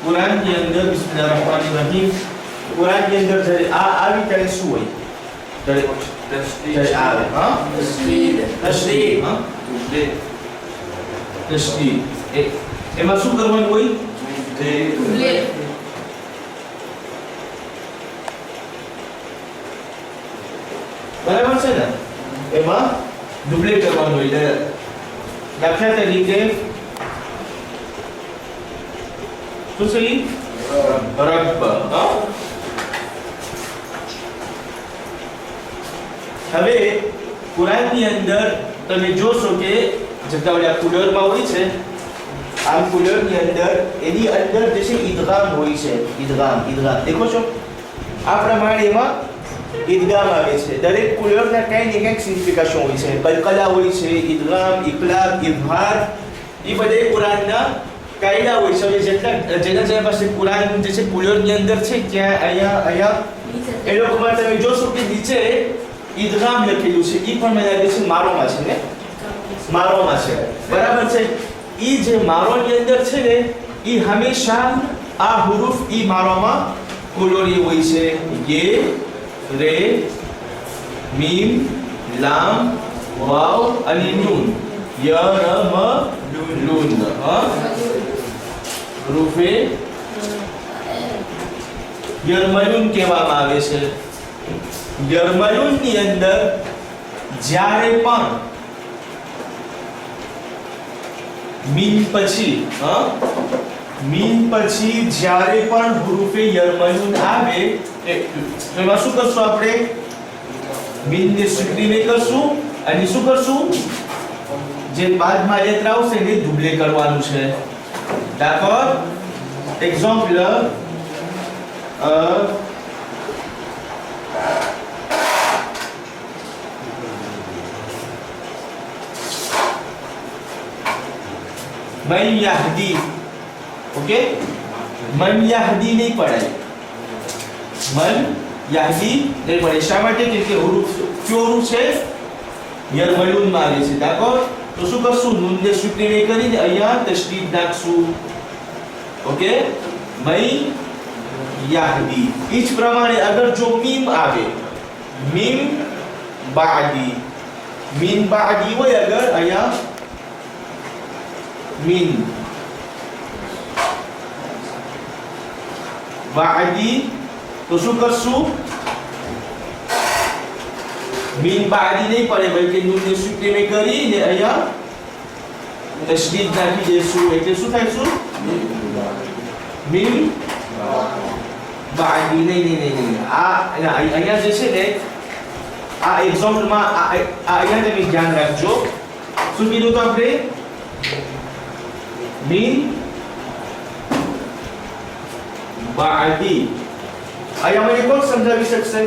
કુરાનની અંદર બિસ્મિલ્લાહિર રહમાનિર રહીમ કુરાનની અંદર જ્યારે આ આવી ત્યારે શું હોય? ત્યારે આવે હા તશદીદ હા તશદીદ એમાં શું કરવાનું હોય? બરાબર છે ને? એમાં ડુપ્લેટ કરવાનું હોય. દાખલા તરીકે શું છે? રબ હા. હવે કુરાનની અંદર તમે જોશો કે જગ્યાવાળા કુલરમાં હોય છે. આ કુલરની અંદર એની અંદર જે છે ઈદગામ હોય છે. ઈદગામ દેખો છો આ પ્રમાણે એમાં ઈદગામ આવે છે. દરેક કુલરના કંઈ ને કંઈક સિગ્નિફિકેશન હોય છે. કલકલા હોય છે, ઈદગામ, ઇકલાબ, ઇઝહાર, એ બધે કુરાનના કાયદા હોય છે. જેના પાસે કુરાન જે છે કુલરની અંદર છે ત્યાં અહીંયા એ લોકોમાં તમે જોશો કે નીચે ઈદગામ લખેલું છે. એ પણ મને લાગે છે મારોમાં છે ને? મારોમાં છે. બરાબર છે. ઈ જે મારોની અંદર છે ને ઈ હંમેશા આ હુરુફ ઈ મારોમાં કોલોની હોય છે. યે, રે, મીમ, લામ, વાવ અને નૂન. ય, ર, મ, લૂન. હા હુરુફે યરમલૂન કહેવામાં આવે છે. યરમલૂનની અંદર જ્યારે પણ મીમ પછી જ્યારે પણ હુરુફે યરમલૂન આવે એમાં શું કરશું આપણે? મીમને સુક્રીને કરશું અને શું કરશું? જે બાદમાં લેટર આવશે એને ડુપ્લે કરવાનું છે. d'accord? exemple मन यहदी. ओके मन यहदी नहीं पढ़ाई. मन यहदी नहीं पढ़े. શા માટે? કે હુરુફ કયો હુરુફ છે? યરમલૂન માં આવે છે. d'accord? તો શું કરશું? નૂન ને સુક્રીને કરીને અહીંયા તશદીદ નાખશું. ઓકે મય યહદી. इस प्रमाणे अगर जो मीम आवे मीम बादी હોય अगर અહીંયા मीन बादी तो શું કરશું? मीन बादी નહીં પડે બલકે નૂન ને સુક્રીને કરીને અહીંયા તશદીદ નાખી દેશું. એટલે શું થાય? શું મીમ બાદી નહીં. આ અહીંયા જે છે ને આ એક્ઝામ્પલમાં અહીંયા તમે ધ્યાન રાખજો. શું કીધું તો આપણે? मीन बादी. અહીંયા મને કોણ સમજાવી શકશે?